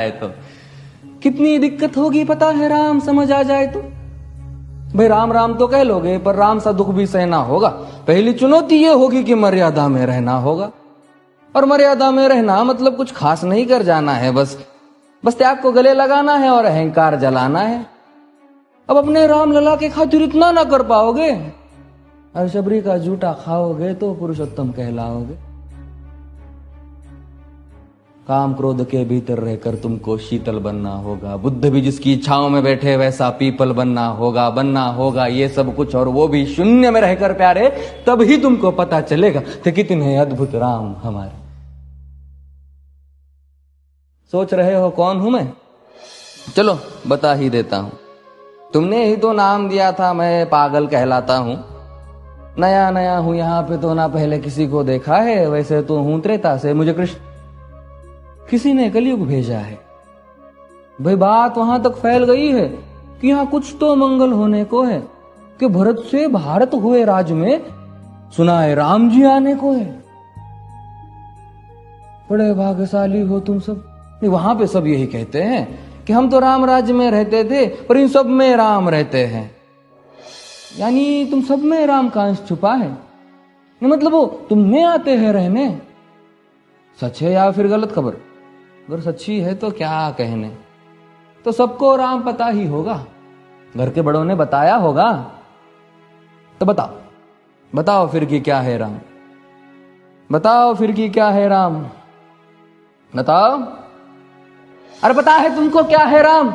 है तो कितनी दिक्कत होगी पता है राम समझ आ जाए तो। भाई राम राम तो कह लोगे पर राम सा दुख भी सहना होगा। पहली चुनौती ये होगी कि मर्यादा में रहना होगा, और मर्यादा में रहना मतलब कुछ खास नहीं कर जाना है, बस त्याग को गले लगाना है और अहंकार जलाना है। अब अपने राम लला के खातिर इतना ना कर पाओगे और शबरी का जूठा खाओगे तो पुरुषोत्तम कहलाओगे। काम क्रोध के भीतर रहकर तुमको शीतल बनना होगा। बुद्ध भी जिसकी इच्छाओं में बैठे वैसा पीपल बनना होगा ये सब कुछ, और वो भी शून्य में रहकर प्यारे। तभी तुमको पता चलेगा कि कितने अद्भुत राम हमारे। सोच रहे हो कौन हूं मैं? चलो बता ही देता हूं। तुमने ही तो नाम दिया था मैं पागल कहलाता हूं। नया नया हूं यहाँ पे तो ना पहले किसी को देखा है। वैसे तो हूं त्रेता से, मुझे कृष्ण किसी ने कलयुग भेजा है। भाई बात वहां तक फैल गई है कि यहाँ कुछ तो मंगल होने को है, कि भरत से भारत हुए राज में सुना है राम जी आने को है। बड़े भाग्यशाली हो तुम सब। वहां पे सब यही कहते हैं कि हम तो राम राज्य में रहते थे पर इन सब में राम रहते हैं। यानी तुम सब में राम का अंश छुपा है, मतलब वो तुम में आते हैं रहने। सच है या फिर गलत खबर? अगर सच्ची है तो क्या कहने, तो सबको राम पता ही होगा, घर के बड़ों ने बताया होगा। तो बताओ फिर कि क्या है राम? बताओ फिर कि क्या है राम? बताओ। अरे पता है तुमको क्या है राम?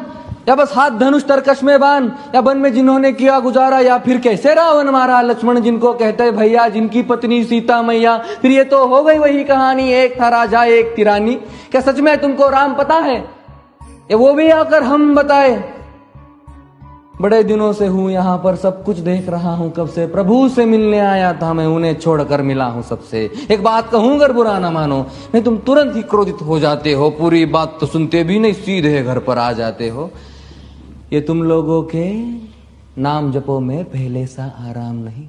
या बस हाथ धनुष तरकश में बाण, या वन में जिन्होंने किया गुजारा, या फिर कैसे रावण मारा लक्ष्मण जिनको कहते भैया, जिनकी पत्नी सीता मैया। फिर ये तो हो गई वही कहानी, एक था राजा एक थी रानी। क्या सच में तुमको राम पता है? ये वो भी आकर हम बताए। बड़े दिनों से हूं यहाँ पर, सब कुछ देख रहा हूं कब से। प्रभु से मिलने आया था मैं, उन्हें छोड़कर मिला हूं सबसे। एक बात कहूं अगर बुरा ना मानो, नहीं तुम तुरंत ही क्रोधित हो जाते हो। पूरी बात तो सुनते भी नहीं, सीधे घर पर आ जाते हो। ये तुम लोगों के नाम जपो में पहले सा आराम नहीं।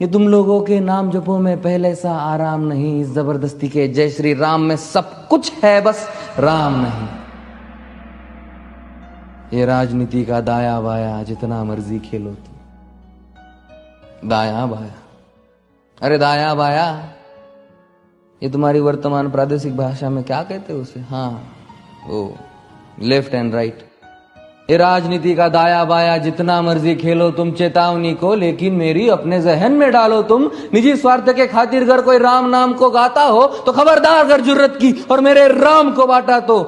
ये तुम लोगों के नाम जपो में पहले सा आराम नहीं। इस जबरदस्ती के जय श्री राम में सब कुछ है, बस राम नहीं। ये राजनीति का दाया बाया जितना मर्जी खेलो तुम। दाया बाया, अरे दाया बाया, ये तुम्हारी वर्तमान प्रादेशिक भाषा में क्या कहते हो उसे? हाँ वो लेफ्ट एंड राइट। ये राजनीति का दाया बाया जितना मर्जी खेलो तुम चेतावनी को, लेकिन मेरी अपने जहन में डालो तुम। निजी स्वार्थ के खातिर अगर कोई राम नाम को गाता हो तो खबरदार अगर जुर्रत की और मेरे राम को बांटा तो।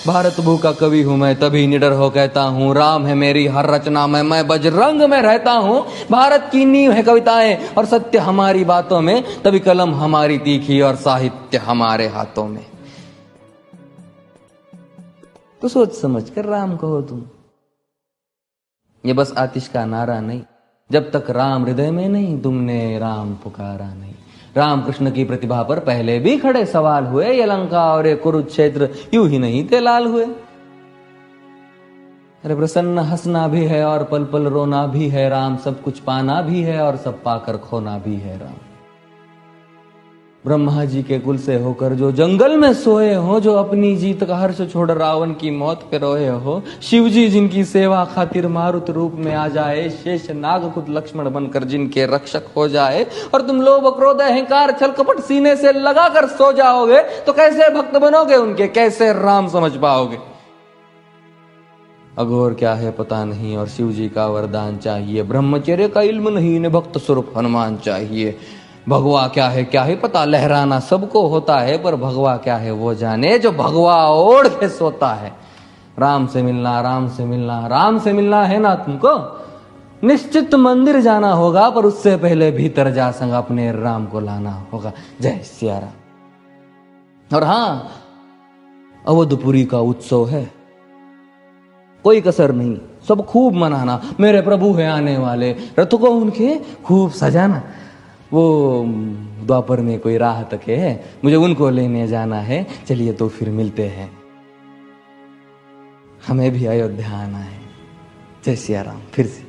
भारत भू का कवि हूं मैं, तभी निडर हो कहता हूं राम है मेरी हर रचना में। मैं बजरंग में रहता हूं, भारत की नींव है कविताएं और सत्य हमारी बातों में। तभी कलम हमारी तीखी और साहित्य हमारे हाथों में। तो सोच समझ कर राम कहो तुम। ये बस आतिश का नारा नहीं, जब तक राम हृदय में नहीं तुमने राम पुकारा नहीं। राम कृष्ण की प्रतिभा पर पहले भी खड़े सवाल हुए। ये लंका और ये कुरुक्षेत्र यूं ही नहीं थे लाल हुए। अरे प्रसन्न हंसना भी है और पल पल रोना भी है राम। सब कुछ पाना भी है और सब पाकर खोना भी है राम। ब्रह्मा जी के कुल से होकर जो जंगल में सोए हो, जो अपनी जीत का हर्ष छोड़ रावण की मौत पे रोए हो। शिव जी जिनकी सेवा खातिर मारुत रूप में आ जाए। शेष नाग खुद लक्ष्मण बनकर जिनके रक्षक हो जाए। और तुम लोभ क्रोध अहंकार छल कपट सीने से लगा कर सो जाओगे तो कैसे भक्त बनोगे उनके, कैसे राम समझ पाओगे? अघोर क्या है पता नहीं और शिव जी का वरदान चाहिए। ब्रह्मचर्य का इल्म नहीं, इन्हें भक्त स्वरूप हनुमान चाहिए। भगवा क्या है पता, लहराना सबको होता है पर भगवा क्या है वो जाने जो भगवा ओढ़ के सोता है। राम से मिलना, राम से मिलना, राम से मिलना है ना तुमको? निश्चित मंदिर जाना होगा पर उससे पहले भीतर जा संग अपने राम को लाना होगा। जय सिया राम। और हाँ, अवधपुरी का उत्सव है, कोई कसर नहीं, सब खूब मनाना। मेरे प्रभु है आने वाले, रथ को उनके खूब सजाना। वो द्वापर में कोई राह तक है, मुझे उनको लेने जाना है। चलिए तो फिर मिलते हैं, हमें भी अयोध्या आना है। जय सिया राम। फिर से